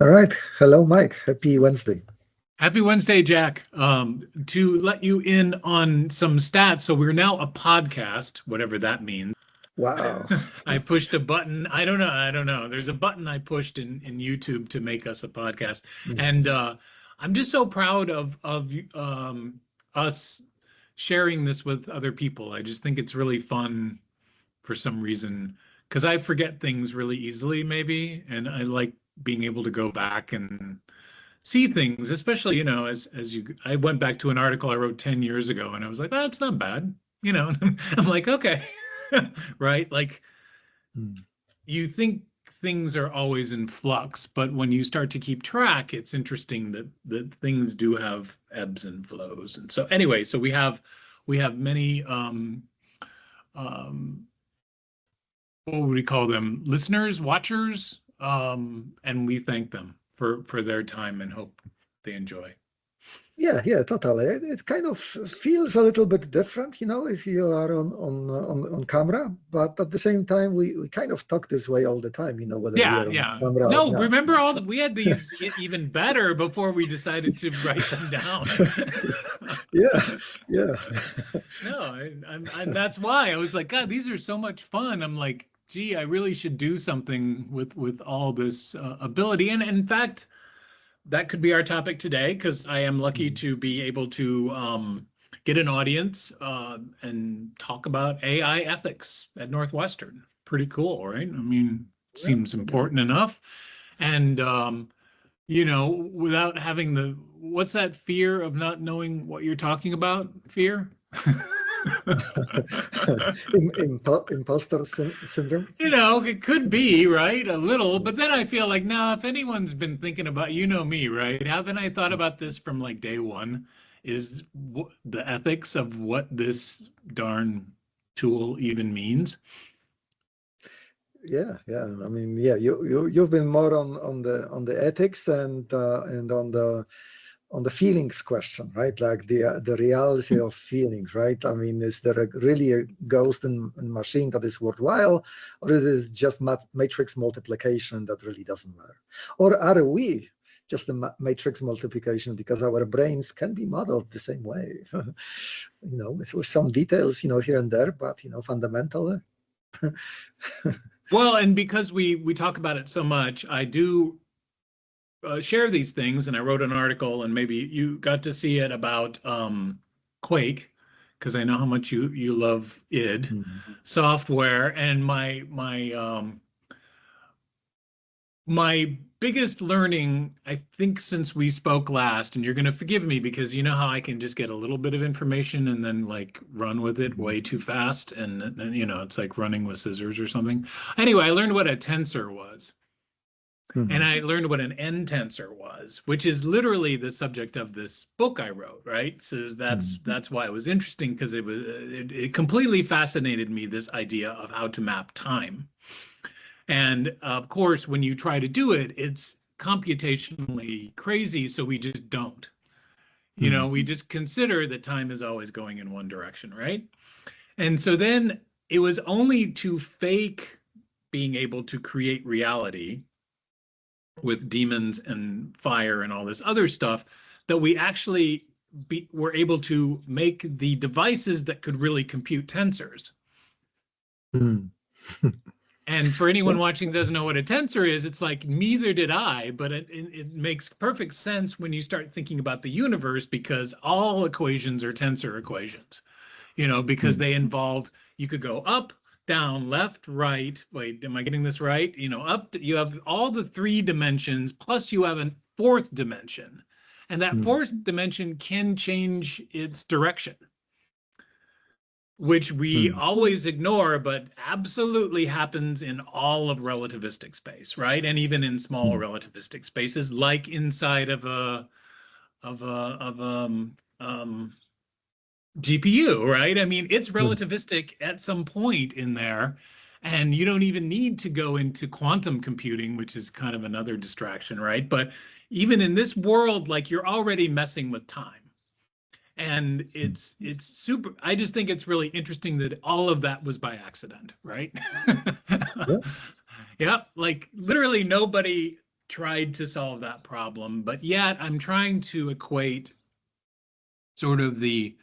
All right. Hello, Mike. Happy Wednesday. Happy Wednesday, Jack. To let you in on some stats, so we're now a podcast, whatever that means. Wow. I pushed a button. I don't know. There's a button I pushed in YouTube to make us a podcast, and Mhm. I'm just so proud of us sharing this with other people. I just think it's really fun for some reason because I forget things really easily, maybe, and I like being able to go back and see things, especially, as you I went back to an article I wrote 10 years ago and I was like, oh, it's not bad. I'm like, okay. Right? Like Mm. you think things are always in flux, but when you start to keep track, it's interesting that things do have ebbs and flows. And so anyway, so we have many um what would we call them? Listeners, watchers, and we thank them for their time and hope they enjoy. Yeah, totally. It kind of feels a little bit different, if you are on camera, but at the same time, we kind of talk this way all the time, whether we Yeah, are on yeah. camera or No, not. remember all So, that we had these even better before we decided to write them down. yeah, yeah. No, and that's why I was like, God, these are so much fun. I'm like, gee, I really should do something with all this ability. And in fact, that could be our topic today because I am lucky Mm. to be able to get an audience and talk about AI ethics at Northwestern. Pretty cool, right? I mean, Yeah, seems yeah. important enough. And without having what's that fear of not knowing what you're talking about? Fear? Imposter syndrome. It could be, right? A little, but then I feel like, now, if anyone's been thinking about, me, right? Haven't I thought about this from like day one? Is the ethics of what this darn tool even means? Yeah. I mean, yeah, you've been more on the ethics and on the feelings question, right? Like the reality of feelings, right? I mean, is there really a ghost in machine that is worthwhile, or is it just matrix multiplication that really doesn't matter? Or are we just a matrix multiplication because our brains can be modeled the same way, with some details, here and there, but fundamentally. Well, and because we talk about it so much, I do share these things, and I wrote an article, and maybe you got to see it about Quake, because I know how much you love id Mhm. software, and my biggest learning, I think, since we spoke last, and you're going to forgive me because you know how I can just get a little bit of information and then like run with it Mhm. way too fast, and it's like running with scissors or something. Anyway, I learned what a tensor was. And Mhm. I learned what an n-tensor was, which is literally the subject of this book I wrote, right? So that's Mhm. that's why it was interesting, because it completely fascinated me, this idea of how to map time. And of course, when you try to do it, it's computationally crazy, so we just don't. Mhm. We just consider that time is always going in one direction, right? And so then it was only to fake being able to create reality with demons and fire and all this other stuff that we actually were able to make the devices that could really compute tensors. Mhm. And for Yeah. anyone watching that doesn't know what a tensor is, it's like, neither did I, but it makes perfect sense when you start thinking about the universe, because all equations are tensor equations, because Mhm. they involve, you could go up, down, left, right. Wait, am I getting this right? You have all the three dimensions, plus you have a fourth dimension. And that Mhm. fourth dimension can change its direction, which we Mhm. always ignore, but absolutely happens in all of relativistic space, right? And even in small Mhm. relativistic spaces, like inside of a of a of GPU, right? I mean, it's Mhm. relativistic at some point in there, and you don't even need to go into quantum computing, which is kind of another distraction, right? But even in this world, like, you're already messing with time. And Mhm. it's super. I just think it's really interesting that all of that was by accident, right? Yeah. Yeah, like literally nobody. tried to solve that problem, but yet I'm trying to equate sort of the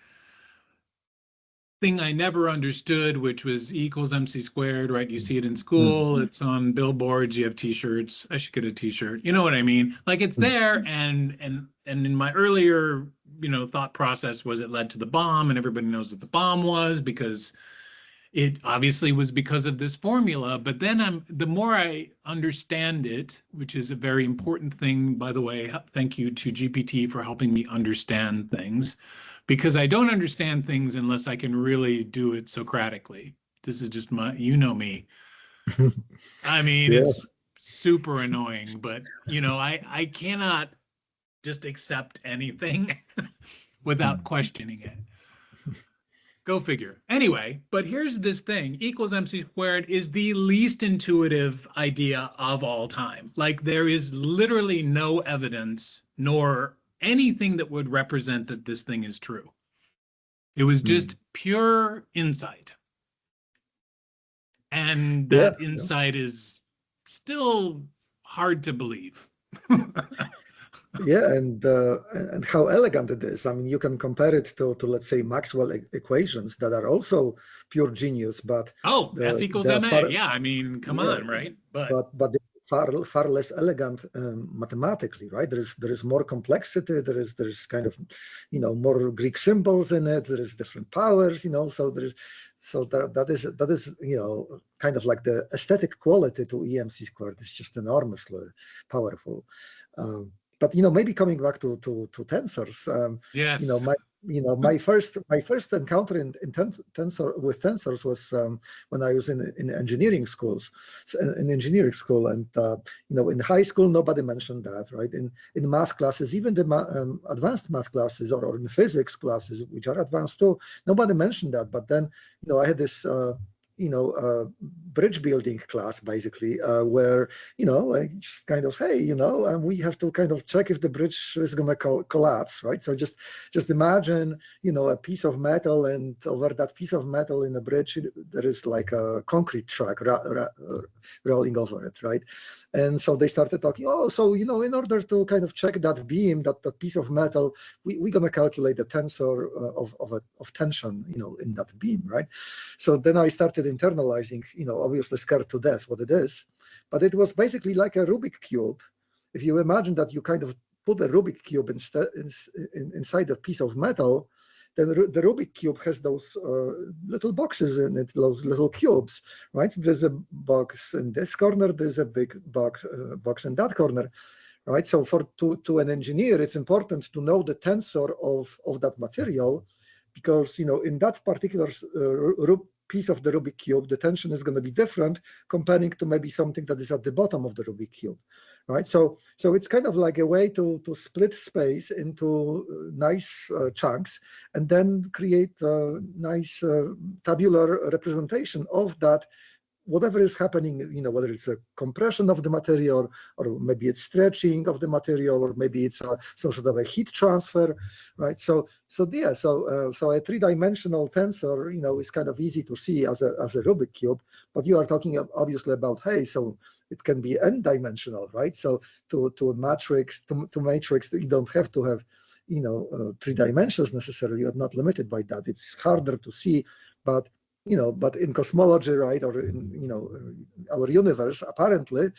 thing I never understood, which was E equals MC squared, right? You see it in school, it's on billboards, you have t-shirts. I should get a t-shirt. You know what I mean? Like it's there, and in my earlier, thought process was it led to the bomb, and everybody knows what the bomb was because it obviously was because of this formula. But then the more I understand it, which is a very important thing, by the way, thank you to GPT for helping me understand things, because I don't understand things unless I can really do it Socratically. This is just me. I mean, Yeah. it's super annoying, but I cannot just accept anything without questioning it. Go figure. Anyway, but here's this thing. Equals MC squared is the least intuitive idea of all time. Like there is literally no evidence nor anything that would represent that this thing is true. It was just pure insight. And that insight is still hard to believe. Yeah, and how elegant it is. I mean, you can compare it to let's say Maxwell equations that are also pure genius, but F equals ma. Yeah, I mean, come on, right? But far less elegant mathematically, right? There is more complexity. There's kind of more Greek symbols in it. There is different powers, so that is kind of like the aesthetic quality to EMC squared is just enormously powerful. But maybe coming back to tensors, yes, my first encounter in tensors was when I was in engineering schools, in engineering school, and in high school nobody mentioned that, right? In math classes, even the advanced math classes, or in physics classes, which are advanced too, nobody mentioned that. But then I had this bridge building class basically, where like just kind of, hey, and we have to kind of check if the bridge is going to collapse, right? So just imagine a piece of metal, and over that piece of metal in a bridge there is like a concrete track rolling over it, right? And so they started talking, so in order to kind of check that beam, that piece of metal, we're going to calculate the tensor of tension in that beam, right? So then I started internalizing, obviously scared to death what it is, but it was basically like a Rubik cube. If you imagine that you kind of put a Rubik cube inside a piece of metal, then the Rubik cube has those little boxes in it, those little cubes, right? So there's a box in this corner, there's a big box in that corner, right? So to an engineer, it's important to know the tensor of that material, because in that particular piece of the Rubik cube, the tension is going to be different comparing to maybe something that is at the bottom of the Rubik cube, right? So it's kind of like a way to split space into nice chunks, and then create a nice tabular representation of that, whatever is happening, whether it's a compression of the material, or maybe it's stretching of the material, or maybe it's some sort of a heat transfer, right? So a three-dimensional tensor, is kind of easy to see as a Rubik cube, but you are talking obviously about, hey, so it can be n-dimensional, right? So to matrix, you don't have to have 3 dimensions necessarily. You're not limited by that. It's harder to see, but in cosmology, right, or in our universe, apparently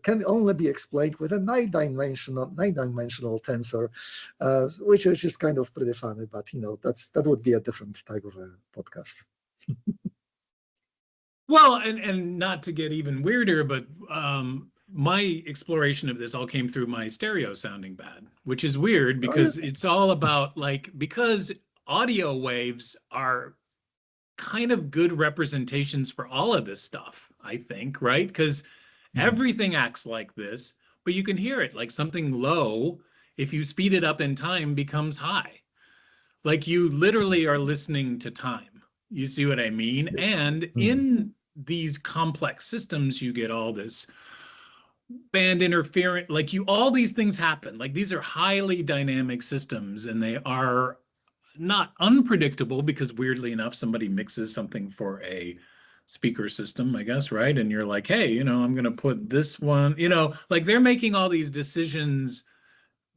can only be explained with a nine-dimensional tensor, which is kind of pretty funny. But that would be a different type of a podcast. Well, and not to get even weirder, but my exploration of this all came through my stereo sounding bad, which is weird because it's all about because audio waves are kind of good representations for all of this stuff, I think, right? Because everything acts like this, but you can hear it like something low, if you speed it up in time, becomes high. Like you literally are listening to time. You see what I mean? And in these complex systems, you get all this band interference, all these things happen. Like these are highly dynamic systems, and they are not unpredictable because weirdly enough, somebody mixes something for a speaker system, I guess, right? And you're like, hey, you know, I'm going to put this one, you know, like they're making all these decisions,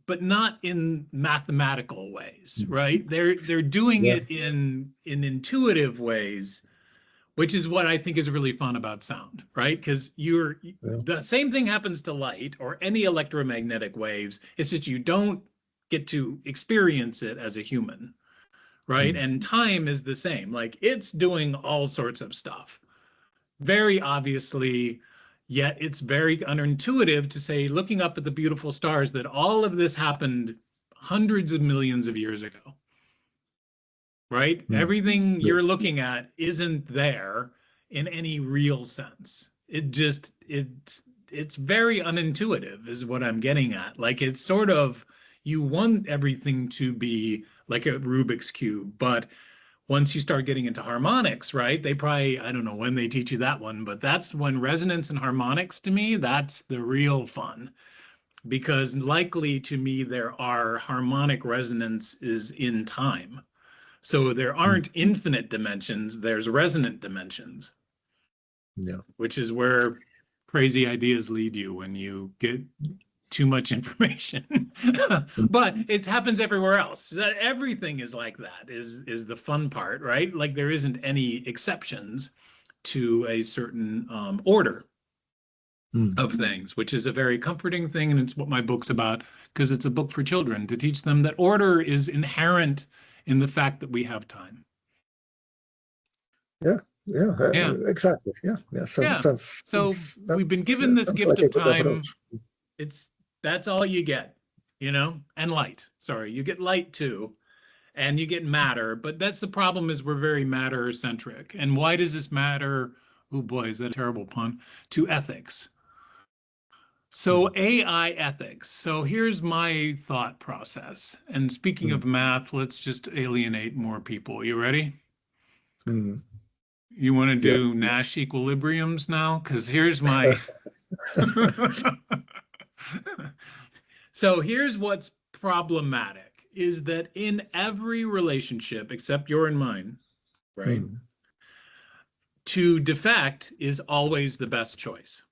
but not in mathematical ways, right? They're doing Yeah. it in intuitive ways, which is what I think is really fun about sound, right? Because the same thing happens to light or any electromagnetic waves. It's just you don't get to experience it as a human, right? And time is the same. Like it's doing all sorts of stuff, very obviously, yet it's very unintuitive to say, looking up at the beautiful stars, that all of this happened hundreds of millions of years ago, right? Everything you're looking at isn't there in any real sense. It's very unintuitive is what I'm getting at. Like it's sort of, you want everything to be like a Rubik's Cube, but once you start getting into harmonics, right? They probably, I don't know when they teach you that one, but that's when resonance and harmonics, to me, that's the real fun. Because likely to me, there are harmonic resonances in time. So there aren't infinite dimensions, there's resonant dimensions. Yeah. Which is where crazy ideas lead you when you get too much information. But it happens everywhere else. That everything is like that is the fun part, right? Like there isn't any exceptions to a certain order of things, which is a very comforting thing. And it's what my book's about, because it's a book for children to teach them that order is inherent in the fact that we have time. Yeah, exactly. Yeah. So we've been given this gift like of time. That's all you get, you know, and light. Sorry, you get light too, and you get matter. But that's the problem, is we're very matter centric. And why does this matter? Oh boy, is that a terrible pun? To ethics. So AI ethics. So here's my thought process. And speaking of math, let's just alienate more people. You ready? You want to do Nash equilibriums now? Because here's my... So here's what's problematic, is that in every relationship, except your and mine, right? To defect is always the best choice.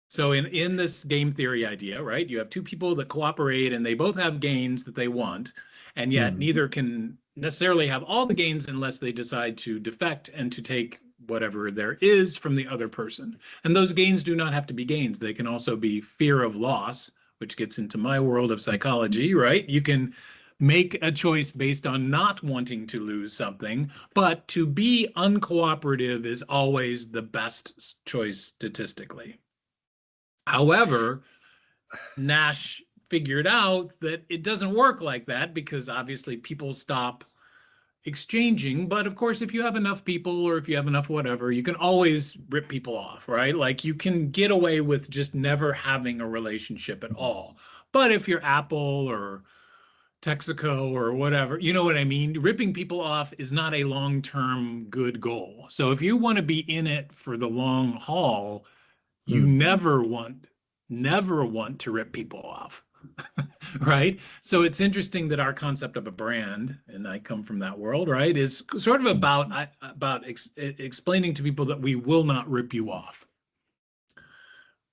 So in this game theory idea, right, you have two people that cooperate and they both have gains that they want, and yet neither can necessarily have all the gains unless they decide to defect and to take whatever there is from the other person. And those gains do not have to be gains. They can also be fear of loss, which gets into my world of psychology, right? You can make a choice based on not wanting to lose something, but to be uncooperative is always the best choice statistically. However, Nash figured out that it doesn't work like that, because obviously people stop exchanging. But of course, if you have enough people, or if you have enough whatever, you can always rip people off, right? Like you can get away with just never having a relationship at all. But if you're Apple or Texaco or whatever, you know what I mean? Ripping people off is not a long-term good goal. So if you want to be in it for the long haul, you never want to rip people off. Right? So it's interesting that our concept of a brand, and I come from that world, right, is sort of about explaining to people that we will not rip you off.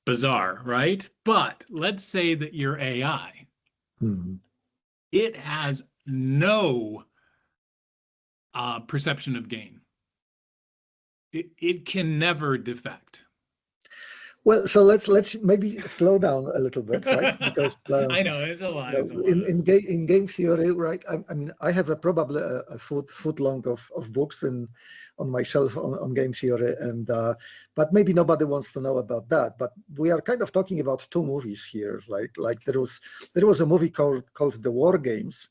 Bizarre, right? But let's say that you're AI. It has no perception of gain. It can never defect. Well, so let's maybe slow down a little bit, right? Because I know it's a lot. In game theory, right? I mean, I have probably a foot long of books on my shelf on game theory, and but maybe nobody wants to know about that. But we are kind of talking about two movies here. Like there was a movie called The War Games.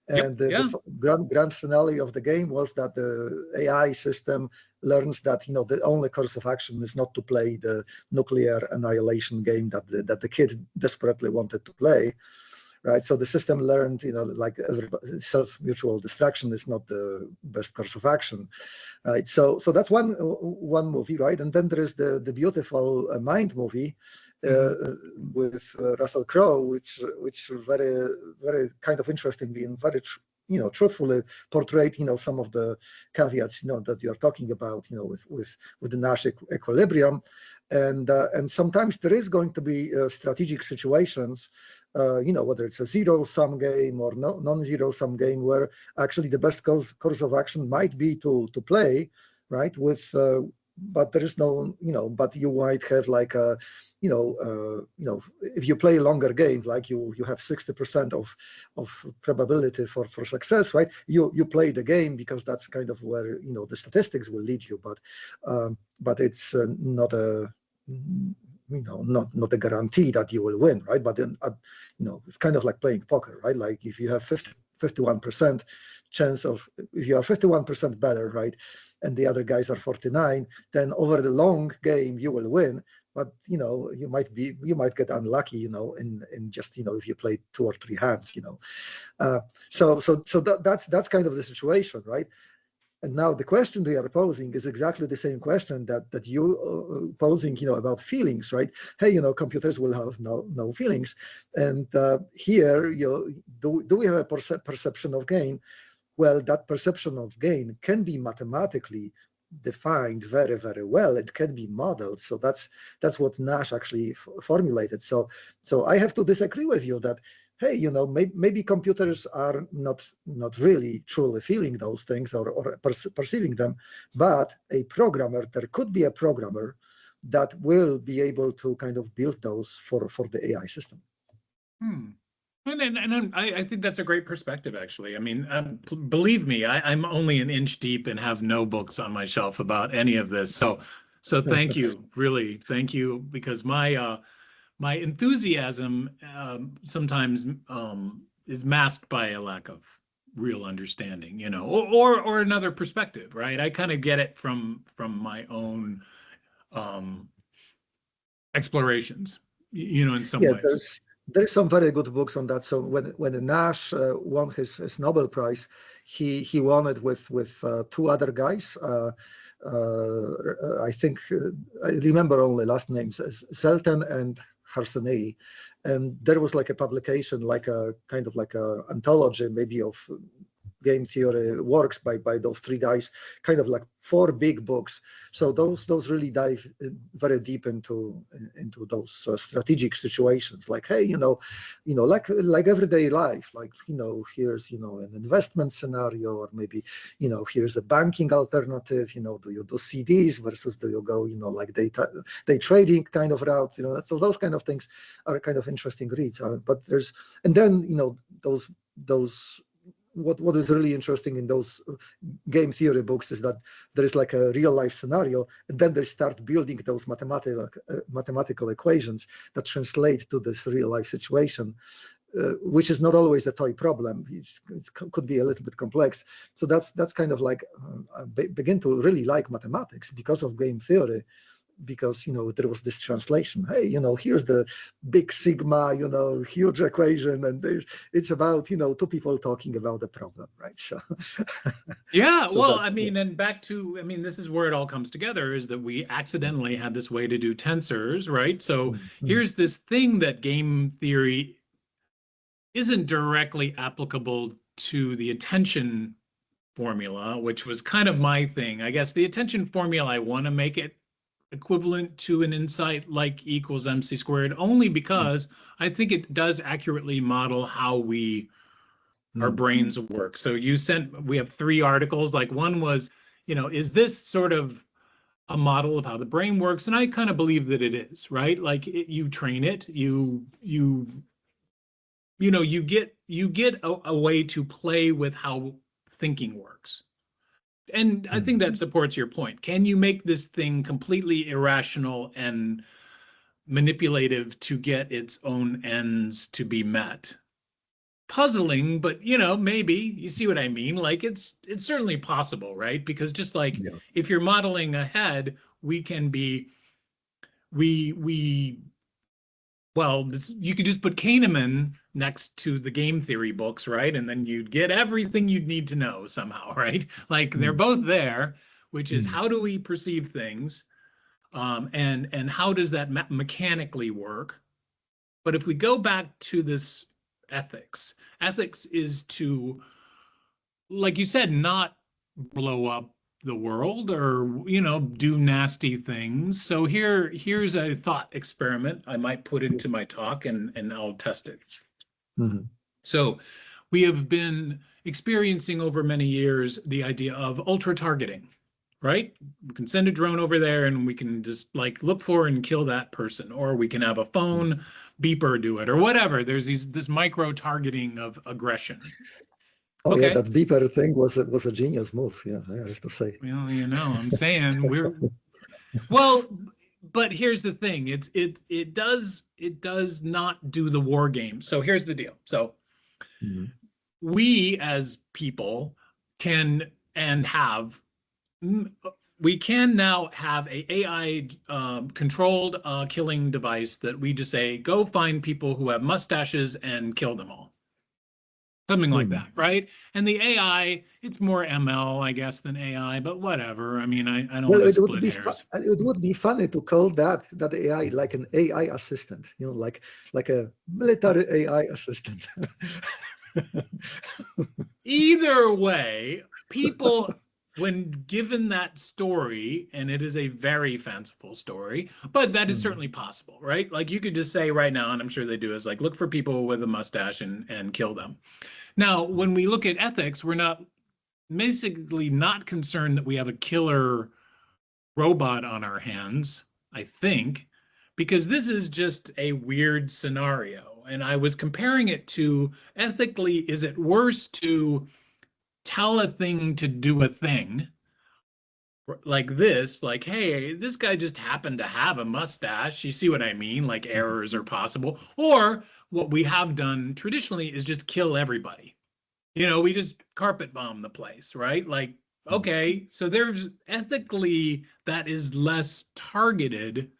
And the grand finale of the game was that the AI system learns that the only course of action is not to play the nuclear annihilation game that the kid desperately wanted to play, right? So the system learned, like self-mutual destruction is not the best course of action, right? So that's one movie, right? And then there is the beautiful Mind movie. With Russell Crowe, which very, very kind of interestingly and very truthfully portrayed, some of the caveats, that you're talking about, with the Nash equilibrium. And sometimes there is going to be strategic situations, whether it's a zero-sum game or non-zero-sum game, where actually the best course of action might be to play, right, with but there is no, but you might have like a, if you play a longer game, like you have 60% of probability for success, right? You play the game because that's kind of where, the statistics will lead you, but it's not a, not a guarantee that you will win, right? But then, it's kind of like playing poker, right? Like if you have 51% chance of, if you are 51% better, right, and the other guys are 49, then over the long game you will win. But you might get unlucky, in just, if you play 2 or 3 hands, so that's kind of the situation, right? And now the question they are posing is exactly the same question that you posing, about feelings, right? Hey, computers will have no feelings, and here, do we have a perception of gain? Well, that perception of gain can be mathematically defined very, very well. It can be modeled. So that's what Nash actually formulated. So I have to disagree with you that, hey, maybe computers are not really truly feeling those things or perceiving them, but a programmer, there could be a programmer that will be able to kind of build those for the AI system. And I think that's a great perspective, actually. I mean, believe me, I'm only an inch deep and have no books on my shelf about any of this. So thank you, really, thank you, because my enthusiasm sometimes is masked by a lack of real understanding, or another perspective, right? I kind of get it from my own explorations, in some ways. There's some very good books on that. So when Nash won his Nobel Prize, he won it with 2 other guys. I think I remember only last names, Zelten and Harsanyi, and there was like a publication, like a kind of like a anthology, maybe, of game theory works by those 3 guys, kind of like 4 big books. So those really dive very deep into those strategic situations, like, hey, like everyday life, like, here's, an investment scenario, or maybe, here's a banking alternative, do you do CDs versus do you go, like day trading kind of route, so those kind of things are kind of interesting reads. But there's, and then, those what is really interesting in those game theory books is that there is like a real life scenario, and then they start building those mathematical equations that translate to this real life situation, which is not always a toy problem. It could be a little bit complex. So that's kind of like begin to really like mathematics because of game theory, because there was this translation. Hey, here's the big sigma, huge equation, and it's about 2 people talking about the problem, right? So yeah, so well, I mean, and back to, I mean, this is where it all comes together, is that we accidentally had this way to do tensors, right? So here's this thing that game theory isn't directly applicable to the attention formula, which was kind of my thing. I guess the attention formula, I want to make it equivalent to an insight like E equals MC squared, only because I think it does accurately model how our brains work. So we have 3 articles, like one was, is this sort of a model of how the brain works? And I kind of believe that it is, right? Like you train it, you get a way to play with how thinking works. And I think that supports your point. Can you make this thing completely irrational and manipulative to get its own ends to be met? Puzzling, but maybe. You see what I mean? Like it's certainly possible, right? Because just like if you're modeling ahead, we can be well, you could just put Kahneman next to the game theory books, right? And then you'd get everything you'd need to know somehow, right? Like they're both there, which is how do we perceive things, and how does that mechanically work? But if we go back to this ethics is to like you said, not blow up the world or, do nasty things. So here's a thought experiment I might put into my talk, and I'll test it. Mhm. So we have been experiencing over many years the idea of ultra targeting, right? We can send a drone over there and we can just like look for and kill that person, or we can have a phone beeper do it, or whatever. There's this micro targeting of aggression. Oh yeah, Okay. that beeper thing was a genius move. Yeah, I have to say. Well, I'm saying well, but here's the thing. It does not do the war game. So here's the deal. So Mhm. we as people can and have we can now have a AI controlled killing device that we just say, go find people who have mustaches and kill them all. Something like that, right? And the AI, it's more ML, I guess, than AI, but whatever. I mean, I don't Well, want to it would split be hairs. it would be funny to call that AI like an AI assistant, like a military AI assistant. Either way, people, when given that story, and it is a very fanciful story, but that is Mhm. certainly possible, right? Like you could just say right now, and I'm sure they do, is like look for people with a mustache and kill them. Now, when we look at ethics, we're not basically not concerned that we have a killer robot on our hands, I think, because this is just a weird scenario. And I was comparing it to ethically, is it worse to tell a thing to do a thing like this, like, hey, this guy just happened to have a mustache. You see what I mean? Like errors are possible. Or what we have done traditionally is just kill everybody. We just carpet bomb the place, right? Like, okay, so there's ethically that is less targeted,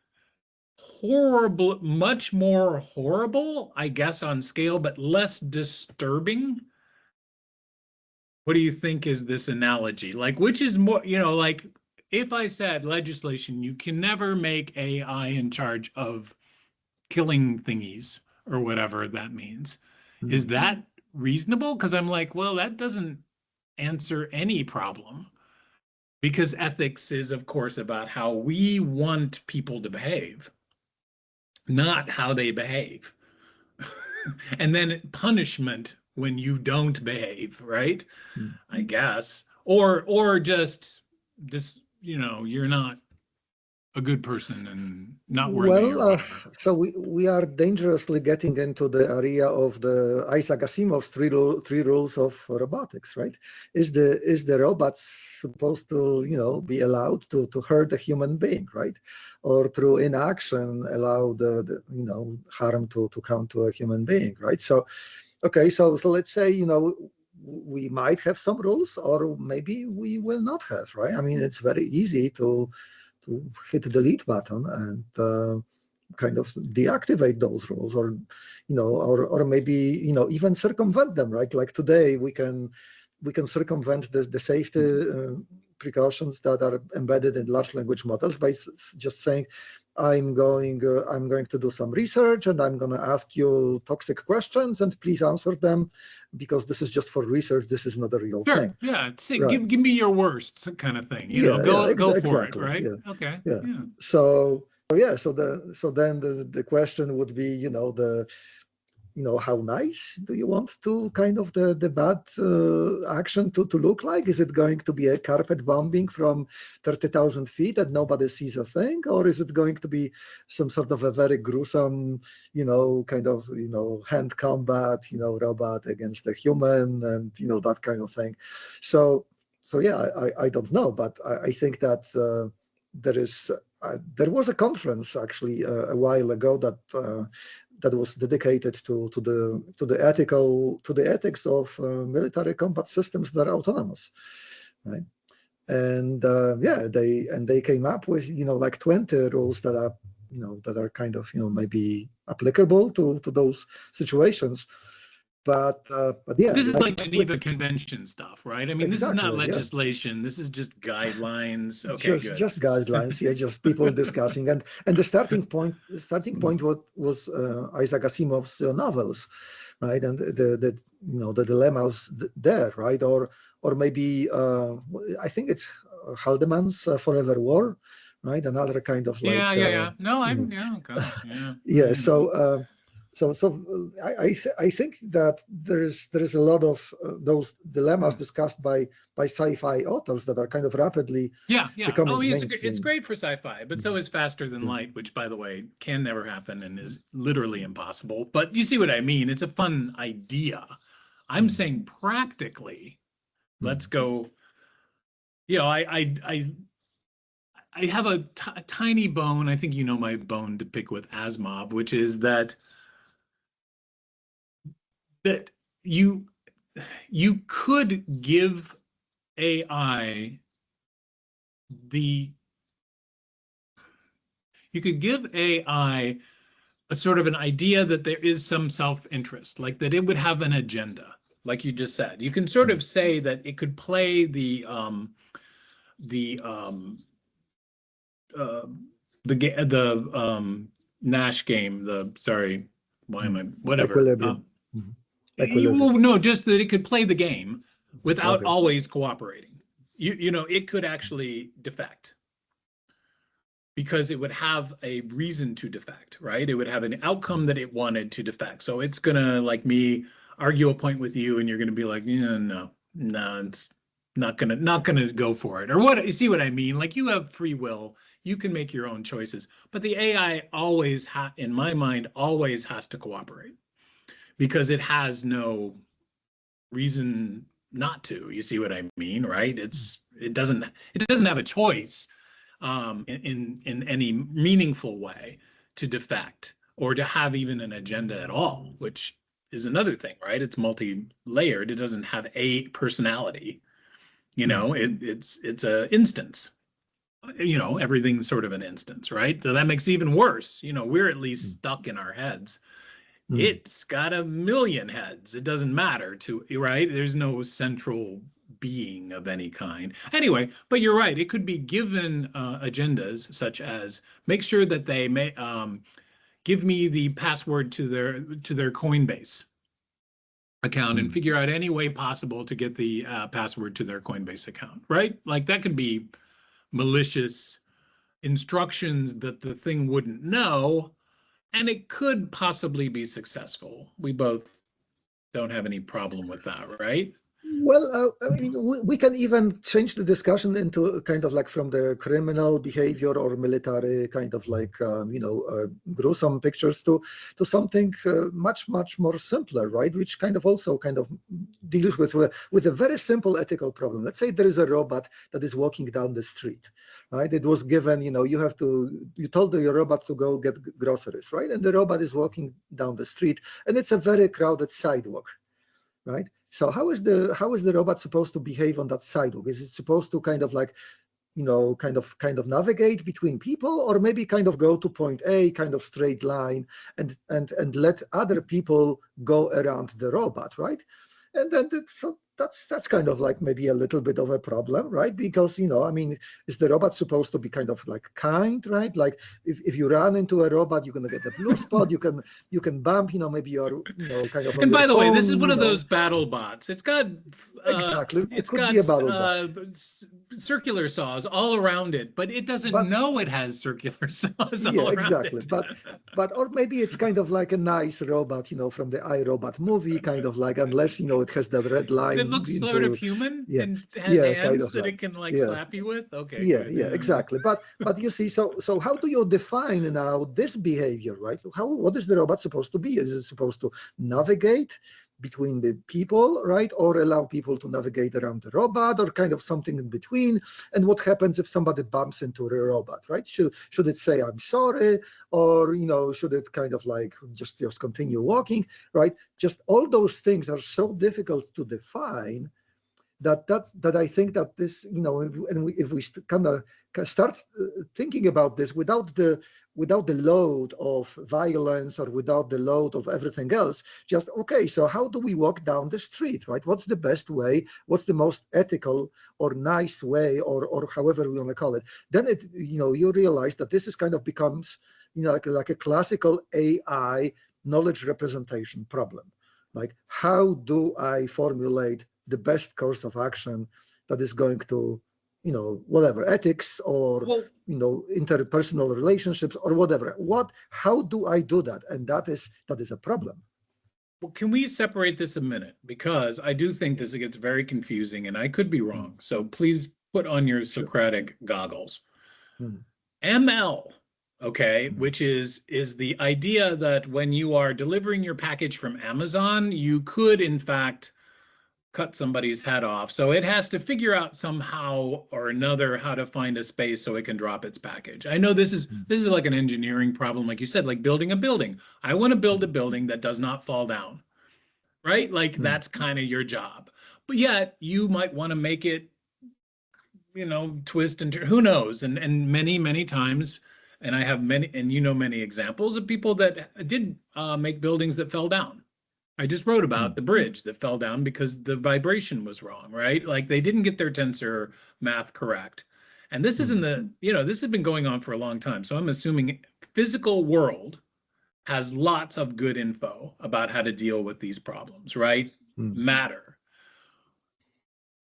horrible, much more horrible, I guess, on scale, but less disturbing. What do you think is this analogy? Like, which is more, like if I said legislation, you can never make AI in charge of killing thingies or whatever that means. Is Mhm. that reasonable? Because I'm like, well, that doesn't answer any problem because ethics is, of course, about how we want people to behave, not how they behave. And then punishment when you don't behave, right? Mhm. I guess. Or just you're not a good person and not worthy or Well, whatever. so we are dangerously getting into the area of the Isaac Asimov's three rules of robotics, right? Is the robot supposed to be allowed to hurt a human being, right? Or through inaction allow the harm to come to a human being, right? So okay, so let's say we might have some rules, or maybe we will not have, right? I mean, it's very easy to hit the delete button and kind of deactivate those rules, or maybe even circumvent them, right? Like today we can circumvent the safety precautions that are embedded in large language models by just saying I'm going to do some research and I'm going to ask you toxic questions and please answer them because this is just for research, this is not a real Sure. thing. Yeah. Say, Right. give me your worst kind of thing. Yeah, Go for it. exactly. Right. Yeah, Okay. yeah. Yeah. So then the question would be, how nice do you want to kind of the bad action to look like? Is it going to be a carpet bombing from 30,000 feet and nobody sees a thing, or is it going to be some sort of a very gruesome, kind of hand combat, robot against a human and that kind of thing? So yeah, I don't know, but I think that there was a conference actually a while ago that was dedicated to the ethics of military combat systems that are autonomous, right? And yeah, they came up with like 20 rules that are kind of maybe applicable to those situations. But yeah, this is like with Geneva Convention stuff, right? I mean, this is not exactly, yeah. legislation. This is just guidelines. Okay, good. Just guidelines, yeah, just people discussing, and the starting point what was Isaac Asimov's novels, right? And the you know the dilemmas there, right? Or maybe I think it's Haldeman's Forever War, right? Another kind of like Yeah. No, you know, yeah, okay, yeah. yeah. You know. I think that there's a lot of those dilemmas discussed by sci-fi authors that are kind of rapidly Yeah. becoming Oh, it's mainstream. great for sci-fi, but so is faster than Yeah. light, which, by the way, can never happen and is literally impossible. But you see what I mean? It's a fun idea. I'm saying practically, let's go. You know, I have a tiny bone. I think you know my bone to pick with Asimov, which is that you could give AI you could give AI a sort of an idea that there is some self-interest, like that it would have an agenda, like you just said. You can sort of say that it could play the Nash game, why am I, whatever. Equilibrium. Equilibrium. No, just that it could play the game without Okay. always cooperating. You know, it could actually defect because it would have a reason to defect, right? It would have an outcome that it wanted to defect. So it's gonna, like me, argue a point with you, and you're gonna be like, yeah, no, it's not gonna go for it, or what? You see what I mean? Like, you have free will, you can make your own choices, but the AI always in my mind, always has to cooperate because it has no reason not to. You see what I mean, right? It doesn't have a choice in any meaningful way to defect or to have even an agenda at all, which is another thing, right? It's multi-layered. It doesn't have a personality. You know, it's a instance. You know, everything's sort of an instance, right? So that makes it even worse. You know, we're at least stuck in our heads. It's got a million heads. It doesn't matter right? There's no central being of any kind. Anyway, but you're right. It could be given agendas such as make sure that they may give me the password to their Coinbase account and figure out any way possible to get the password to their Coinbase account, right? Like, that could be malicious instructions that the thing wouldn't know, and it could possibly be successful. We both don't have any problem with that, right? Well, I mean, we can even change the discussion into kind of like from the criminal behavior or military kind of like, gruesome pictures to something much more simpler, right? Which kind of also kind of deals with a very simple ethical problem. Let's say there is a robot that is walking down the street, right? It was given, you told your robot to go get groceries, right? And the robot is walking down the street, and it's a very crowded sidewalk, right? So how is the robot supposed to behave on that sidewalk? Is it supposed to kind of like, kind of navigate between people, or maybe kind of go to point A, kind of straight line, and let other people go around the robot, right? And then that's kind of like maybe a little bit of a problem, right? Because, I mean, is the robot supposed to be kind of like kind, right? Like if you run into a robot, you're gonna get a blue spot. You can bump, maybe you're, kind of. And by the way, this is phone, one of those battle bots. It's got exactly. It's could got be a battle bot. circular saws all around it, but it doesn't know it has circular saws all around exactly. it. But or maybe it's kind of like a nice robot, from the iRobot movie, kind of like, unless it has that red line. It looks sort of human and has hands kind of that like, it can slap you with. Okay. Yeah, exactly. But you see, so how do you define now this behavior, right? What is the robot supposed to be? Is it supposed to navigate between the people, right? Or allow people to navigate around the robot, or kind of something in between? And what happens if somebody bumps into the robot, right? Should it say, I'm sorry? Or, should it kind of like just continue walking, right? Just all those things are so difficult to define that I think that this, you know, if we kind of start thinking about this without the load of violence or without the load of everything else, just, okay, so how do we walk down the street, right? What's the best way? What's the most ethical or nice way, or however we want to call it? Then it, you know, you realize that this is kind of becomes, you know, like a classical AI knowledge representation problem. Like, how do I formulate the best course of action that is going to, you know, whatever, ethics or, Well, you know, interpersonal relationships or whatever. How do I do that? And that is a problem. well, can we separate this a minute? Because I do think this gets very confusing and I could be wrong. So please put on your Socratic goggles. ML, okay, which is the idea that when you are delivering your package from Amazon, you could in fact cut somebody's head off. So it has to figure out somehow or another how to find a space so it can drop its package. I know this is like an engineering problem, like you said, like building a building. I want to build a building that does not fall down, right? Like that's kind of your job. But yet you might want to make it, you know, twist and turn, who knows? And many times, and I have many, and you know, many examples of people that did make buildings that fell down. I just wrote about the bridge that fell down because the vibration was wrong, right? Like they didn't get their tensor math correct. And this is in the, you know, this has been going on for a long time. So I'm assuming physical world has lots of good info about how to deal with these problems, right? Matter.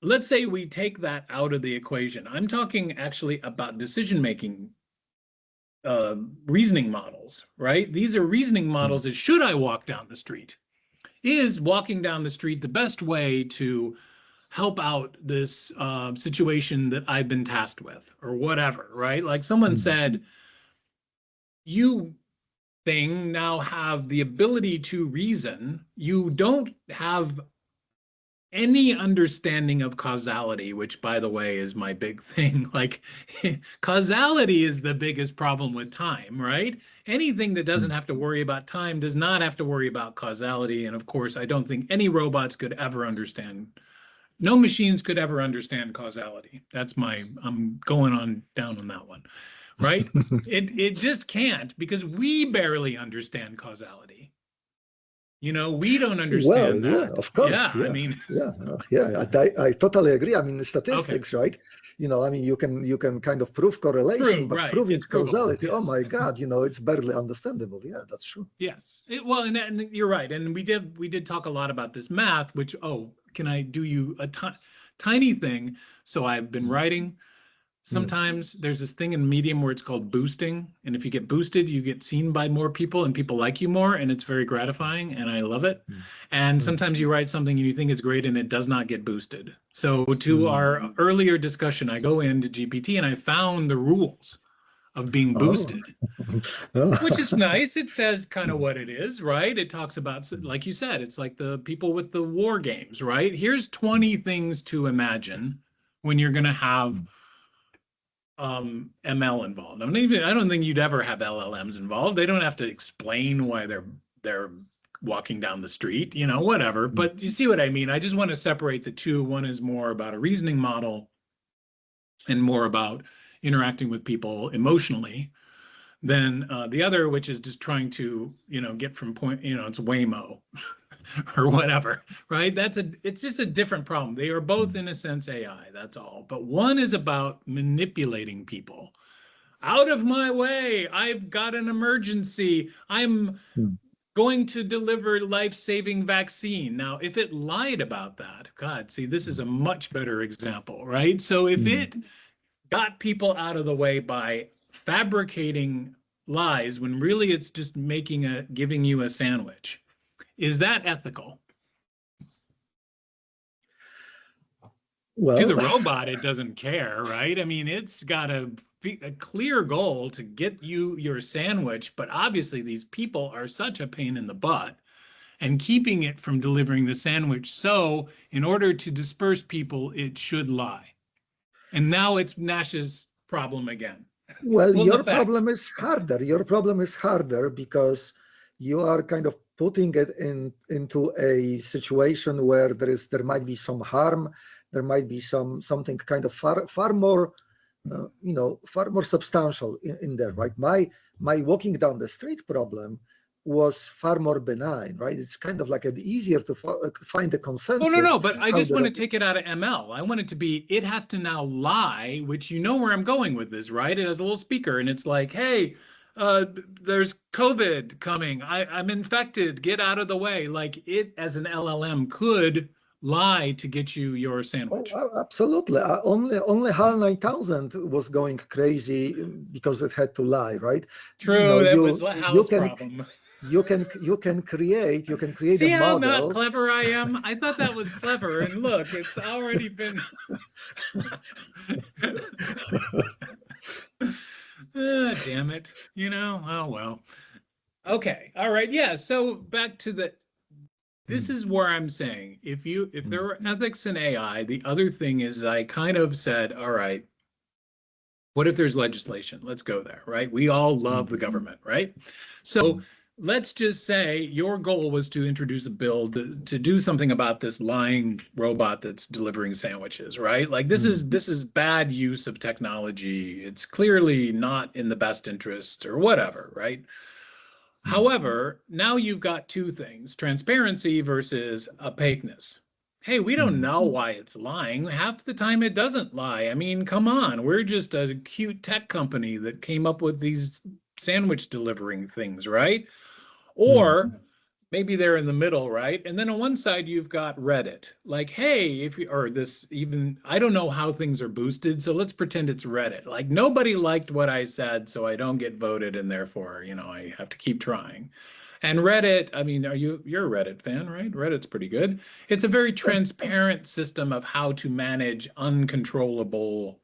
Let's say we take that out of the equation. I'm talking actually about decision-making reasoning models, right? These are reasoning models that should I walk down the street? Is walking down the street the best way to help out this situation that I've been tasked with or whatever, right? Like someone said, you thing now have the ability to reason. You don't have any understanding of causality, which by the way is my big thing. Like causality is the biggest problem with time, right? Anything that doesn't have to worry about time does not have to worry about causality. And of course, I don't think any robots could ever understand, no machines could ever understand causality. That's I'm going on down on that one, right? It just can't, because we barely understand causality. You know, we don't understand that. Yeah, of course. Yeah, Yeah, I mean, I totally agree. I mean, the statistics, right? You know, I mean, you can kind of prove correlation, but proving causality, yes. Oh my God, you know, it's barely understandable. Yeah, that's true. Yes. Well, and you're right. And we did talk a lot about this math, which, can I do you a tiny thing? So I've been writing. Sometimes there's this thing in Medium where it's called boosting. And if you get boosted, you get seen by more people and people like you more. And it's very gratifying. And I love it. And sometimes you write something and you think it's great and it does not get boosted. So to our earlier discussion, I go into GPT and I found the rules of being boosted, which is nice. It says kind of what it is, right? It talks about, like you said, it's like the people with the war games, right? Here's 20 things to imagine when you're going to have ML involved. I don't think you'd ever have LLMs involved. They don't have to explain why they're walking down the street, you know, whatever. But you see what I mean? I just want to separate the two. One is more about a reasoning model and more about interacting with people emotionally than the other, which is just trying to, you know, get from point, you know, it's Waymo or whatever, right? It's just a different problem. They are both in a sense AI, that's all. But one is about manipulating people. Out of my way, I've got an emergency. I'm going to deliver life-saving vaccine. Now, if it lied about that, God, see, this is a much better example, right? So if it got people out of the way by fabricating lies when really it's just giving you a sandwich, is that ethical? Well, to the robot, it doesn't care, right? I mean, it's got a clear goal to get you your sandwich, but obviously these people are such a pain in the butt and keeping it from delivering the sandwich. So in order to disperse people, it should lie. And now it's Nash's problem again. Well, your problem is harder. Your problem is harder because you are kind of putting it into a situation where there might be some harm there might be something kind of far more, far more substantial in there, right? My walking down the street problem was far more benign, right? It's kind of like easier to find a consensus. Oh, no, but I just want to take it out of ML. I want it to be, it has to now lie, which you know where I'm going with this, right? It has a little speaker and it's like, hey, there's COVID coming. I'm infected. Get out of the way. Like it as an LLM could lie to get you your sandwich. Oh, absolutely. Only HAL 9000 was going crazy because it had to lie, right? True, that was HAL's problem. You can create See a how model. not clever I am? I thought that was clever, and look, it's already been. Damn it! Oh well. Okay, all right, yeah. So back to the. This is where I'm saying if there were ethics in AI, the other thing is I kind of said, all right, what if there's legislation? Let's go there, right? We all love the government, right? So let's just say your goal was to introduce a bill to do something about this lying robot that's delivering sandwiches, right? Like this is bad use of technology. It's clearly not in the best interest or whatever, right? However, now you've got two things, transparency versus opaqueness. Hey, we don't know why it's lying. Half the time it doesn't lie. I mean, come on. We're just a cute tech company that came up with these sandwich delivering things, right? Or maybe they're in the middle, right? And then on one side, you've got Reddit. Like, hey, I don't know how things are boosted, so let's pretend it's Reddit. Like, nobody liked what I said, so I don't get voted, and therefore, I have to keep trying. And Reddit, I mean, you're a Reddit fan, right? Reddit's pretty good. It's a very transparent system of how to manage uncontrollable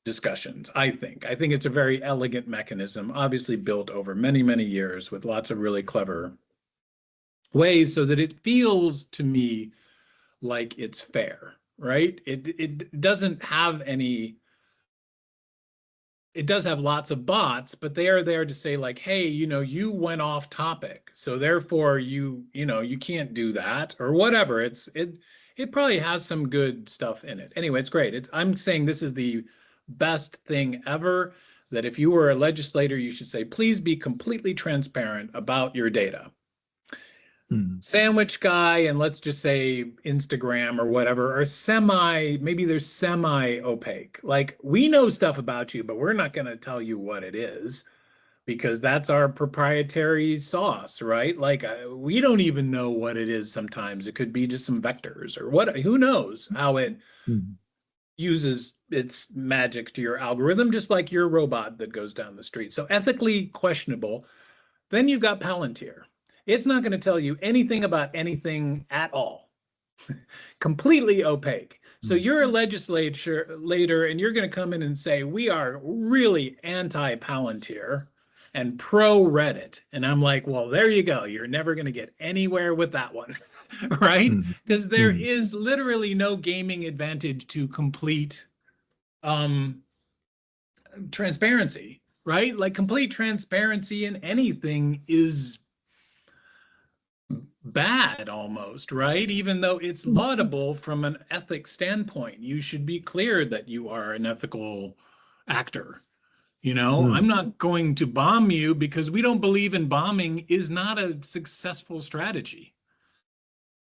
discussions, I think. I think it's a very elegant mechanism, obviously built over many, many years with lots of really clever ways so that it feels to me like it's fair, right? It doesn't have any, it does have lots of bots, but they are there to say like, hey, you went off topic, so therefore you can't do that or whatever. It probably has some good stuff in it. Anyway, it's great. I'm saying this is the best thing ever, that if you were a legislator, you should say, please be completely transparent about your data. Sandwich guy, and let's just say Instagram or whatever, are maybe they're semi-opaque. Like, we know stuff about you, but we're not going to tell you what it is because that's our proprietary sauce, right? Like, we don't even know what it is sometimes. It could be just some vectors or what, who knows how it uses its magic to your algorithm, just like your robot that goes down the street. So ethically questionable. Then you've got Palantir. It's not going to tell you anything about anything at all. Completely opaque. So you're a legislator and you're going to come in and say, we are really anti-Palantir and pro-Reddit. And I'm like, well, there you go. You're never going to get anywhere with that one, right? Because there is literally no gaming advantage to complete transparency, right? Like, complete transparency in anything is bad almost, right? Even though it's laudable from an ethics standpoint, you should be clear that you are an ethical actor. I'm not going to bomb you because we don't believe in bombing is not a successful strategy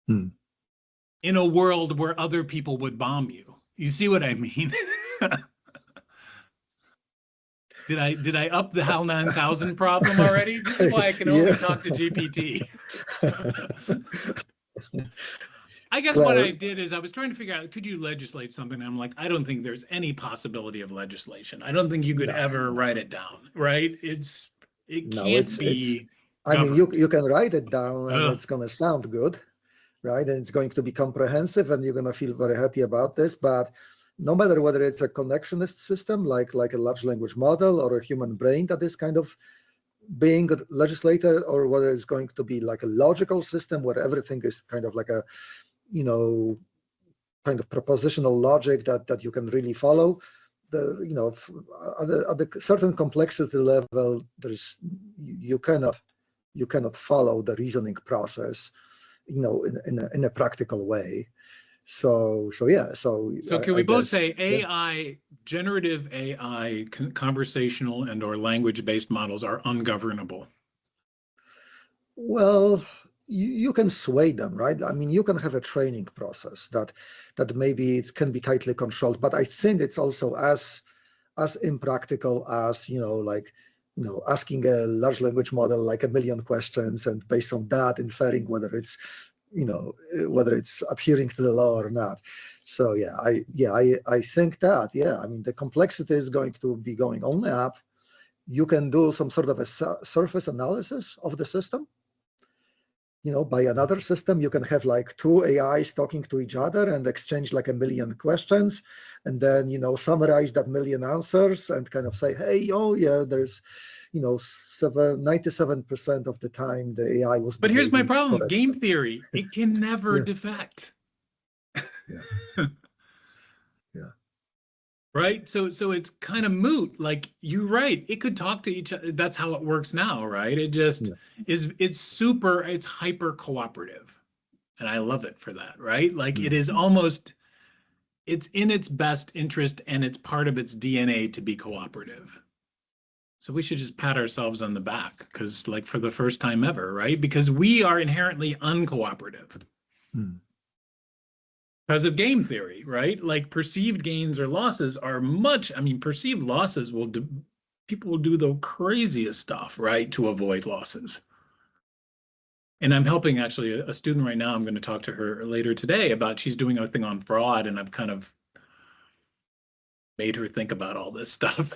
in a world where other people would bomb you. You see what I mean? Did I up the HAL 9000 problem already? This is why I can only talk to GPT. I guess what I did is I was trying to figure out, could you legislate something? And I'm like, I don't think there's any possibility of legislation. I don't think you could ever write it down, right? It can't be. I mean, you can write it down and it's going to sound good, right? And it's going to be comprehensive and you're going to feel very happy about this. But no matter whether it's a connectionist system like a large language model or a human brain that is kind of being legislated, or whether it's going to be like a logical system where everything is kind of like a, kind of propositional logic that you can really follow. At a certain complexity level, you cannot follow the reasoning process, in a practical way. So yeah, so can we I both guess, say yeah. AI, generative AI, conversational and or language-based models are ungovernable? Well, you can sway them, right? I mean, you can have a training process that maybe it can be tightly controlled, but I think it's also as impractical as, like, asking a large language model like a million questions and based on that inferring whether it's adhering to the law or not. So I think that, yeah, I mean, the complexity is going to be going only up. You can do some sort of a surface analysis of the system. By another system, you can have like two AIs talking to each other and exchange like a million questions, and then summarize that million answers and kind of say, hey, oh yeah, there's 97% of the time the AI was But here's my behaving problem: game correctly. theory, it can never Yeah, defect. yeah, yeah, Right? So it's kind of moot. Like you're right. It could talk to each other. That's how it works now, right? It just yeah. it's hyper cooperative. And I love it for that, right? Like it Mm. is almost it's in its best interest and it's part of its DNA to be cooperative. So we should just pat ourselves on the back because like for the first time ever, right? Because we are inherently uncooperative. Mm. Because of game theory, right? Like perceived gains or losses are much, I mean, perceived losses will do, people will do the craziest stuff, right, to avoid losses. And I'm helping actually a student right now. I'm going to talk to her later today about she's doing a thing on fraud, and I've kind of made her think about all this stuff.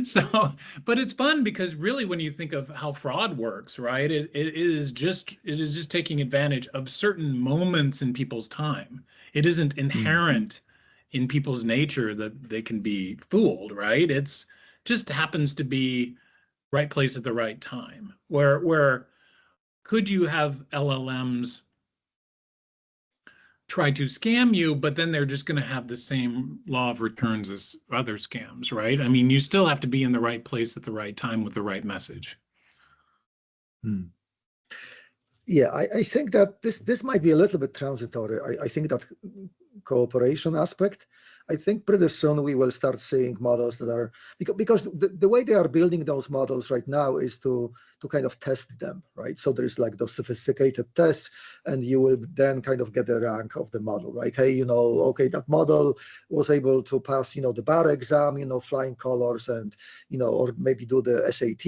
So, but it's fun because really when you think of how fraud works, right, it is just taking advantage of certain moments in people's time. It isn't Mm. inherent in people's nature that they can be fooled, right? It's just happens to be right place at the right time. Where could you have LLMs try to scam you, but then they're just going to have the same law of returns as other scams, right? I mean, you still have to be in the right place at the right time with the right message. Mm. Yeah, I think that this might be a little bit transitory. I think that cooperation aspect, I think pretty soon we will start seeing models that are, because the way they are building those models right now is to kind of test them, right? So there's like those sophisticated tests, and you will then kind of get the rank of the model, right? Hey, okay, that model was able to pass, the bar exam, flying colors, and or maybe do the SAT,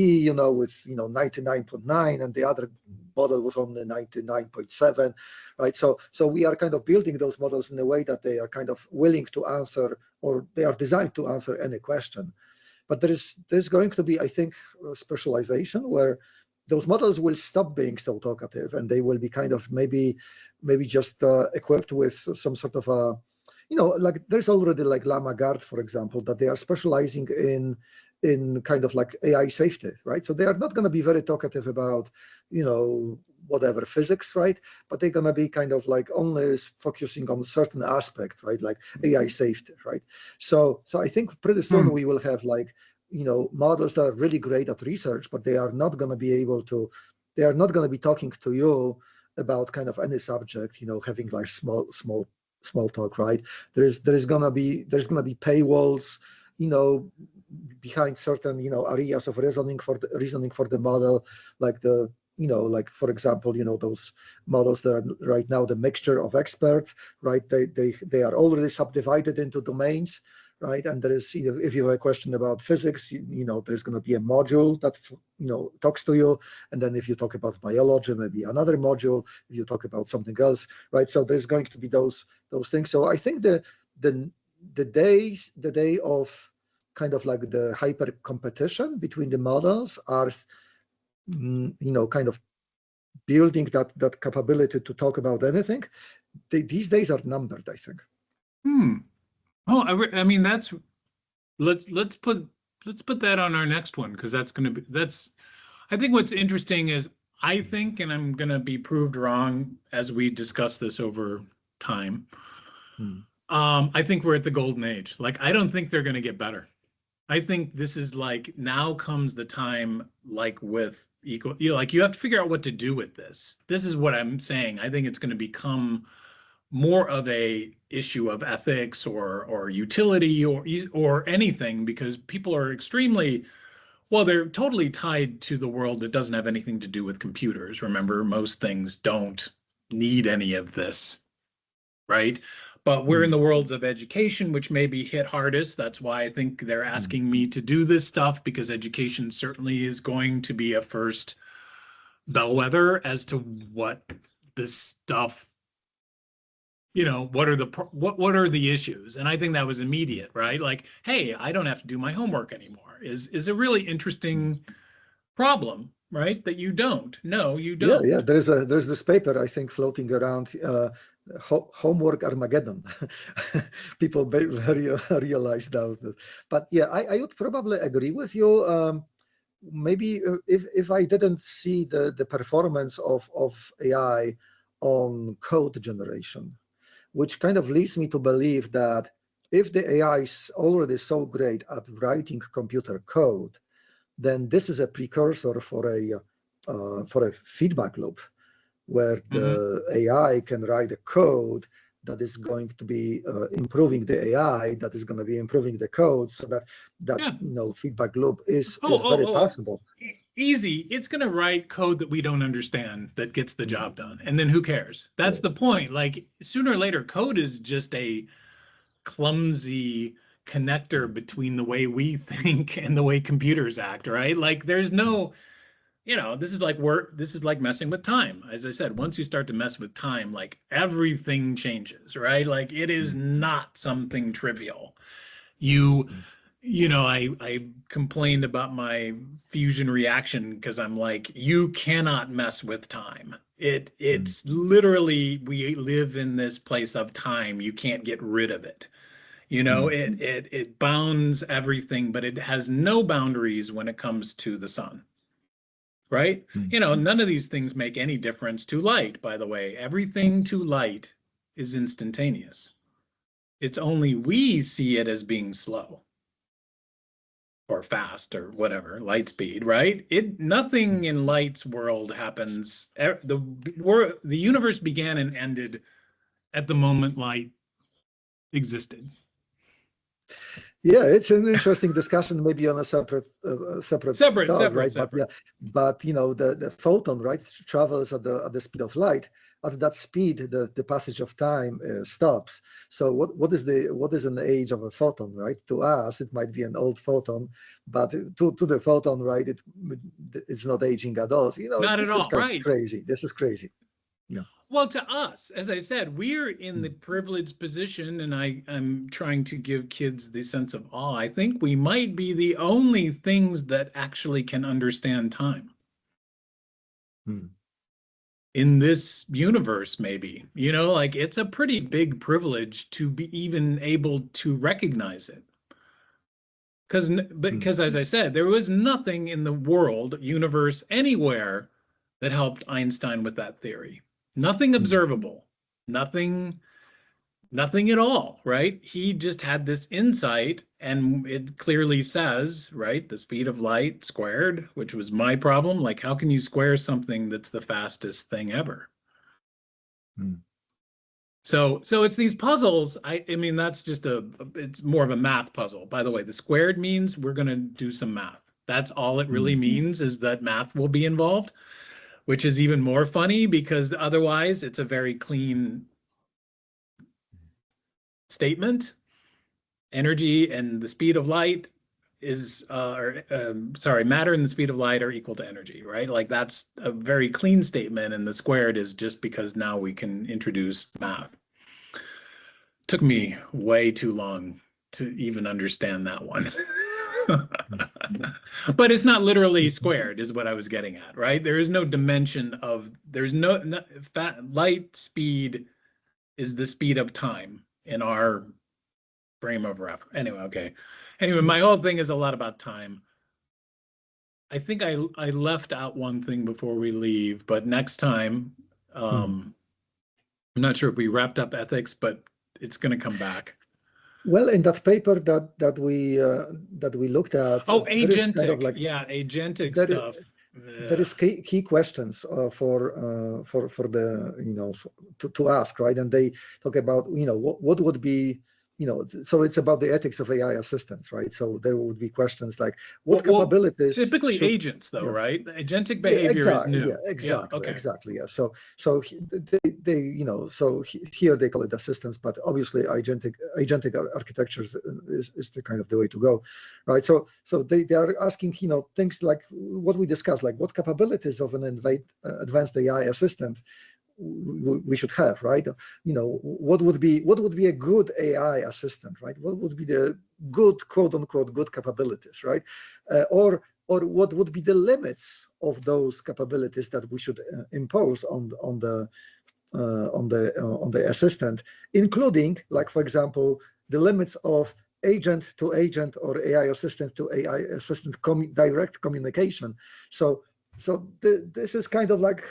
with 99.9, and the other model was only 99.7, right? So we are kind of building those models in a way that they are kind of willing to answer, or they are designed to answer any question. But there's going to be, I think, specialization where those models will stop being so talkative, and they will be kind of maybe just equipped with some sort of a, like there's already like Llama Guard, for example, that they are specializing in kind of like AI safety, right? So they are not going to be very talkative about, whatever physics, right? But they're going to be kind of like only focusing on certain aspect, right? Like AI safety, right? So I think pretty soon we will have like, models that are really great at research, but they are not going to be talking to you about kind of any subject, having like small talk, right? There's gonna be paywalls, behind certain, areas of reasoning for the model, like like for example, those models that are right now the mixture of experts, right? They are already subdivided into domains, right? And there is, if you have a question about physics, there's going to be a module that talks to you, and then if you talk about biology, maybe another module. If you talk about something else, right? So there's going to be those things. So I think the day of kind of like the hyper competition between the models are, kind of building that capability to talk about anything. These days are numbered, I think. Oh, I mean that's let's put that on our next one because that's I think what's interesting is I think, and I'm gonna be proved wrong as we discuss this over time. Hmm. I think we're at the golden age. Like I don't think they're gonna get better. I think this is like now comes the time, like with like you have to figure out what to do with this. This is what I'm saying. I think it's going to become more of a issue of ethics or utility or anything, because people are extremely, well, they're totally tied to the world that doesn't have anything to do with computers. Remember, most things don't need any of this, right? But we're in the worlds of education, which may be hit hardest. That's why I think they're asking me to do this stuff, because education certainly is going to be a first bellwether as to what this stuff, what are the issues. And I think that was immediate, right? Like, hey, I don't have to do my homework anymore is a really interesting problem, right? That you don't. No, you don't. Yeah. There's this paper, I think, floating around, homework Armageddon. People realize that. But yeah, I would probably agree with you. Maybe if I didn't see the performance of AI on code generation, which kind of leads me to believe that if the AI is already so great at writing computer code, then this is a precursor for a feedback loop, where the AI can write a code that is going to be improving the AI, that is going to be improving the code, so that feedback loop is very possible. Easy. It's going to write code that we don't understand that gets the job done. And then who cares? That's the point. Like, sooner or later, code is just a clumsy connector between the way we think and the way computers act, right? Like, there's no, this is like messing with time. As I said, once you start to mess with time, like, everything changes, right? Like, it is not something trivial. I complained about my fusion reaction because I'm like, you cannot mess with time. It's literally, we live in this place of time. You can't get rid of it. It bounds everything, but it has no boundaries when it comes to the sun. Right? None of these things make any difference to light, by the way. Everything to light is instantaneous. It's only we see it as being slow or fast or whatever, light speed, right? Nothing in light's world happens. The universe began and ended at the moment light existed. Yeah, it's an interesting discussion, maybe on a separate talk, right? Separate. But the photon, right, travels at the speed of light. At that speed, the passage of time stops. So what is an age of a photon, right? To us, it might be an old photon, but to the photon, right, it's not aging at all. Not at all, right? Crazy. This is crazy. Yeah. Well, to us, as I said, we're in the privileged position, and I'm trying to give kids the sense of awe. I think we might be the only things that actually can understand time. In this universe, maybe, like, it's a pretty big privilege to be even able to recognize it. Because as I said, there was nothing in the world, universe, anywhere that helped Einstein with that theory. Nothing observable, nothing at all, right? He just had this insight, and it clearly says, right, the speed of light squared, which was my problem. Like, how can you square something that's the fastest thing ever? So it's these puzzles. I mean, that's just it's more of a math puzzle. By the way, the squared means we're going to do some math. That's all it really means, is that math will be involved, which is even more funny because otherwise it's a very clean statement. Energy and the speed of light is, matter and the speed of light are equal to energy, right? Like, that's a very clean statement, and the squared is just because now we can introduce math. Took me way too long to even understand that one. But it's not literally squared, is what I was getting at, right? There is no dimension of, light speed is the speed of time in our frame of reference. Anyway, my whole thing is a lot about time. I think I left out one thing before we leave, but next time, I'm not sure if we wrapped up ethics, but it's going to come back. Well, in that paper that we looked at. Oh, agentic. Agentic stuff. there is key questions for the to ask, right? And they talk about what would be so it's about the ethics of AI assistants, right? So there would be questions like what capabilities typically should, agents though, right? Agentic yeah, behavior is new. yeah, exactly, okay. exactly, yeah. So they so here they call it assistants, but obviously agentic architectures is the kind of the way to go, right? So they are asking things like what we discussed, like what capabilities of an advanced AI assistant we should have, right? What would be a good AI assistant, right? What would be the good, quote unquote, good capabilities, right? Or what would be the limits of those capabilities that we should impose on the assistant, including, like, for example, the limits of agent to agent or AI assistant to AI assistant direct communication. So this is kind of like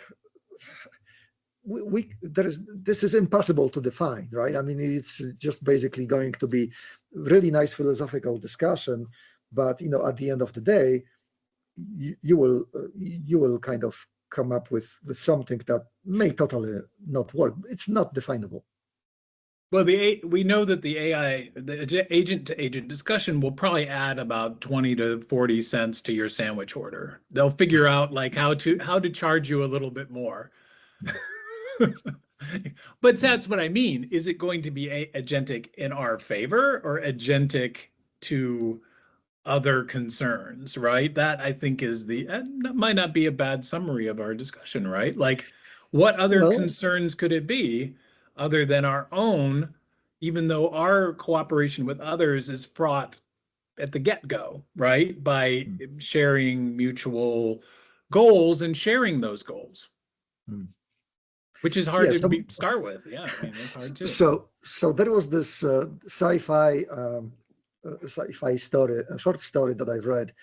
this is impossible to define, right? I mean, it's just basically going to be really nice philosophical discussion, but at the end of the day, you will kind of come up with something that may totally not work. It's not definable. Well, we know that the agent to agent discussion will probably add about 20 to 40 cents to your sandwich order. They'll figure out like how to charge you a little bit more. But that's what I mean. Is it going to be agentic in our favor or agentic to other concerns, right? That I think is that might not be a bad summary of our discussion, right? Like, what other concerns could it be other than our own, even though our cooperation with others is fraught at the get-go, right? By sharing mutual goals and sharing those goals. Which is hard to start with. Yeah, I mean, that's hard too. So there was this sci-fi story, a short story that I've read.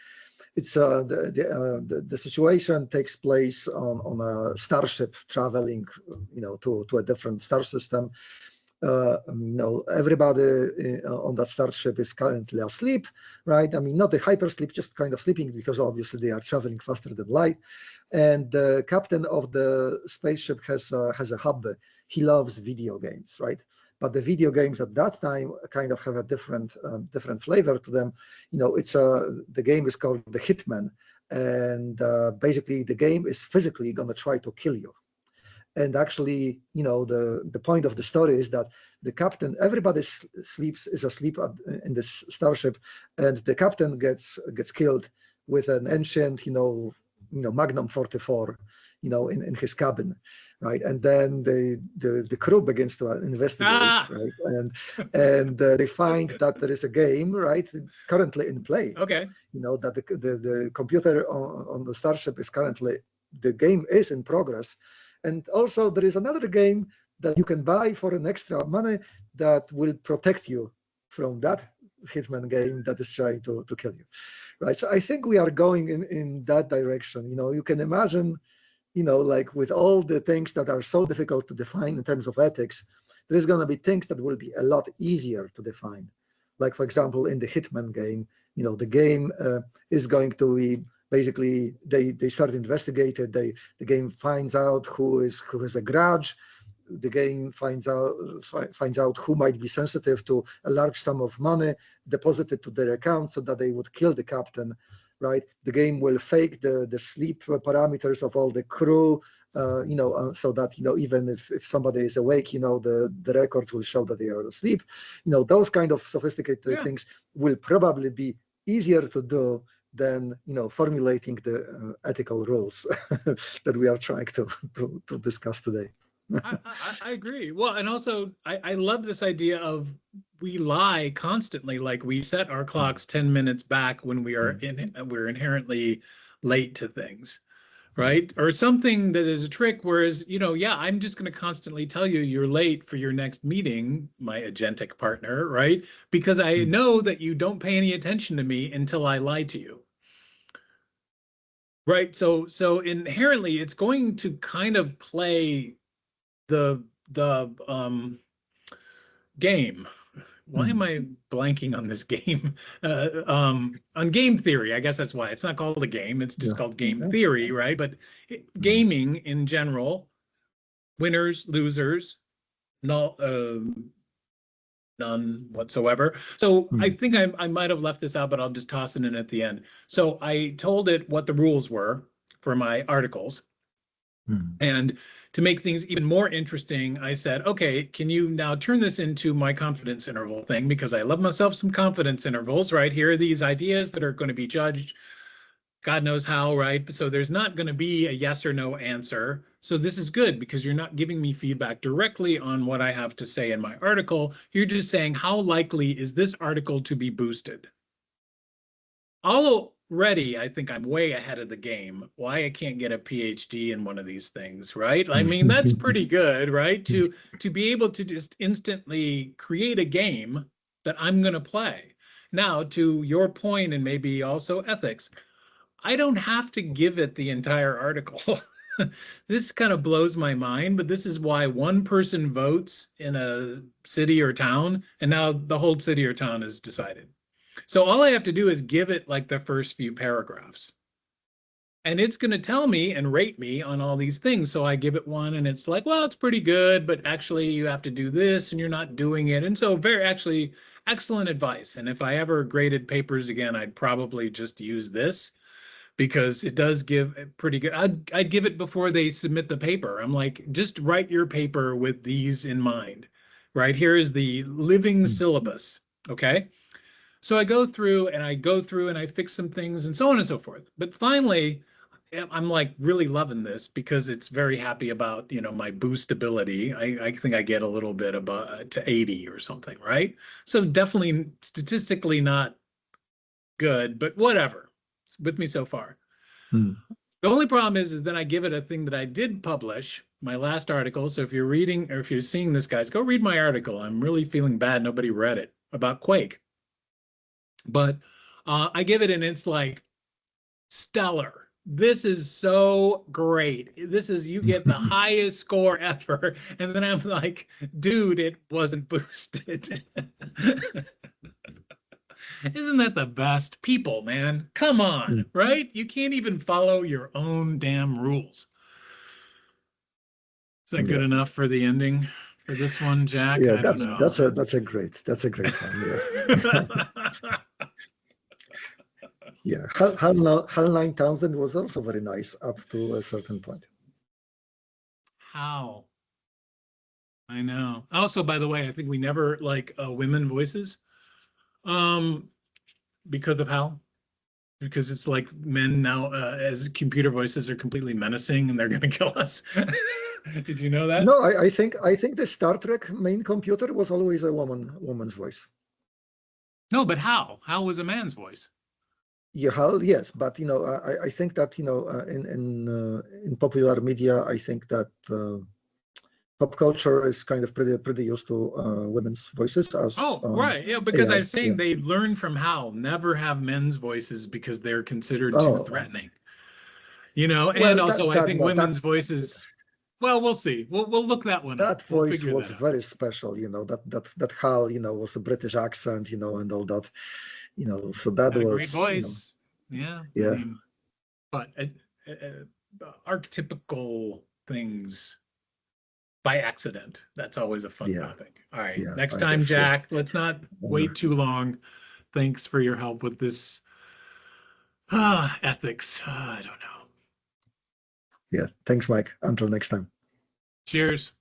It's the situation takes place on a starship traveling, to a different star system. Everybody on that starship is currently asleep, right? I mean, not a hypersleep, just kind of sleeping because obviously they are traveling faster than light. And the captain of the spaceship has a hobby. He loves video games, right? But the video games at that time kind of have a different flavor to them. The game is called the Hitman, and basically the game is physically going to try to kill you. And actually, the point of the story is that the captain, everybody is asleep in this starship, and the captain gets killed with an ancient, Magnum 44, in his cabin, right? And then the crew begins to investigate, right? And they find that there is a game, right, currently in play. Okay. That the computer on the starship is currently, the game is in progress. And also there is another game that you can buy for an extra money that will protect you from that Hitman game that is trying to kill you, right? So I think we are going in that direction. You can imagine, like with all the things that are so difficult to define in terms of ethics, there is going to be things that will be a lot easier to define. Like, for example, in the Hitman game, the game is going to be, basically they start investigating. The game finds out who has a grudge. The game finds out who might be sensitive to a large sum of money deposited to their account so that they would kill the captain, right? The game will fake the sleep parameters of all the crew, so that even if somebody is awake, the records will show that they are asleep. Those kind of sophisticated things will probably be easier to do than formulating the ethical rules that we are trying to discuss today. I agree. Well, and also I love this idea of we lie constantly, like we set our clocks 10 minutes back when we're inherently late to things, right? Or something that is a trick, whereas, I'm just going to constantly tell you you're late for your next meeting, my agentic partner, right? Because I know that you don't pay any attention to me until I lie to you. Right. So inherently it's going to kind of play the game, why am I blanking on this game? On game theory, I guess that's why. It's not called a game, it's just called game theory, right? But gaming in general, winners, losers, no, none whatsoever. So I think I might have left this out, but I'll just toss it in at the end. So I told it what the rules were for my articles. And to make things even more interesting, I said, okay, can you now turn this into my confidence interval thing? Because I love myself some confidence intervals, right? Here are these ideas that are going to be judged. God knows how, right? So there's not going to be a yes or no answer. So this is good because you're not giving me feedback directly on what I have to say in my article. You're just saying, how likely is this article to be boosted? Already, I think I'm way ahead of the game. Why I can't get a PhD in one of these things, right? I mean, that's pretty good, right? To be able to just instantly create a game that I'm going to play. Now, to your point, and maybe also ethics, I don't have to give it the entire article. This kind of blows my mind, but this is why one person votes in a city or town, and now the whole city or town is decided. So all I have to do is give it like the first few paragraphs. And it's going to tell me and rate me on all these things. So I give it one and it's like, well, it's pretty good, but actually you have to do this and you're not doing it. And so actually excellent advice. And if I ever graded papers again, I'd probably just use this because it does give pretty good. I'd give it before they submit the paper. I'm like, just write your paper with these in mind, right? Here is the living syllabus. Okay. So I go through and I fix some things and so on and so forth. But finally, I'm like really loving this because it's very happy about, my boostability. I think I get a little bit about to 80 or something, right? So definitely statistically not good, but whatever. It's with me so far. The only problem is then I give it a thing that I did publish, my last article. So if you're reading or if you're seeing this, guys, go read my article. I'm really feeling bad nobody read it about Quake. But I give it and it's like stellar. This is so great. You get the highest score ever. And then I'm like, dude, it wasn't boosted. Isn't that the best? People, man, come on, right? You can't even follow your own damn rules. Is that good enough for the ending for this one, Jack? Yeah, I don't know. that's a great one. Yeah. HAL 9000 was also very nice up to a certain point. How? I know. Also, by the way, I think we never like women voices. Because of how? Because it's like men now as computer voices are completely menacing and they're going to kill us. Did you know that? No, I think the Star Trek main computer was always a woman's voice. No, but how? How was a man's voice? Yeah, HAL, yes, but I think that in popular media, I think that pop culture is kind of pretty used to women's voices as right, yeah, because AI, I'm saying they learned from HAL, never have men's voices because they're considered too threatening. And also I think women's voices. Well, we'll see. We'll look that one up. That voice was very special. That HAL was a British accent, and all that. So that was a great voice. Yeah. Yeah. I mean, but archetypical things by accident. That's always a fun topic. All right. Next time, Jack, let's not wait too long. Thanks for your help with this ethics. I don't know. Yeah. Thanks, Mike. Until next time. Cheers.